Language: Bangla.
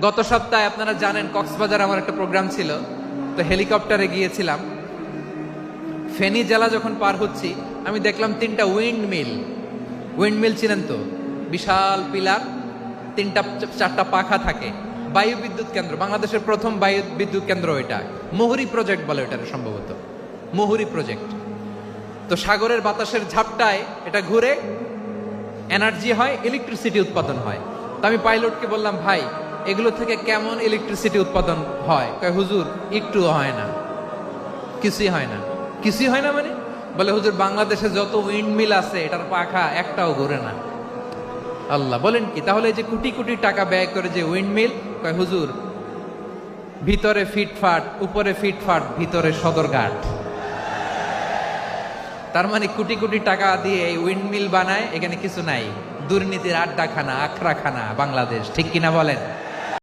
গত সপ্তাহে আপনারা জানেন কক্সবাজার আমার একটা প্রোগ্রাম ছিল, তো হেলিকপ্টারে গিয়েছিলাম। ফেনী জেলা যখন পার হচ্ছি আমি দেখলাম 3টা উইন্ড মিল চিনেন তো, বিশাল পিলার, 3টা 4টা পাখা থাকে। বায়ু বিদ্যুৎ কেন্দ্র, বাংলাদেশের প্রথম বায়ু বিদ্যুৎ কেন্দ্র এটা, মুহুরী প্রজেক্ট বলে এটা সম্ভবত, মুহুরী প্রজেক্ট। তো সাগরের বাতাসের ঝাপটায় এটা ঘুরে এনার্জি হয়, ইলেকট্রিসিটি উৎপাদন হয়। তো আমি পাইলটকে বললাম, ভাই এগুলো থেকে কেমন ইলেকট্রিসিটি উৎপাদন হয়? কয় হুজুর একটুও হয় না, কিছুই হয় না। কিছুই হয় না মানে? বলে হুজুর বাংলাদেশে যত উইন্ডমিল আছে এটার পাখা একটাও ঘুরে না। আল্লাহ, বলেন কি? তাহলে যে কোটি কোটি টাকা ব্যয় করে যে উইন্ডমিল, কয় হুজুর ভিতরে ফিটফাট, উপরে ফিটফাট, ভিতরে সদরঘাট। তার মানে কোটি কোটি টাকা দিয়ে এই উইন্ডমিল বানায়, এখানে কিছু নাই। দুর্নীতির আড্ডাখানা, আখড়াখানা বাংলাদেশ, ঠিক কিনা বলেন?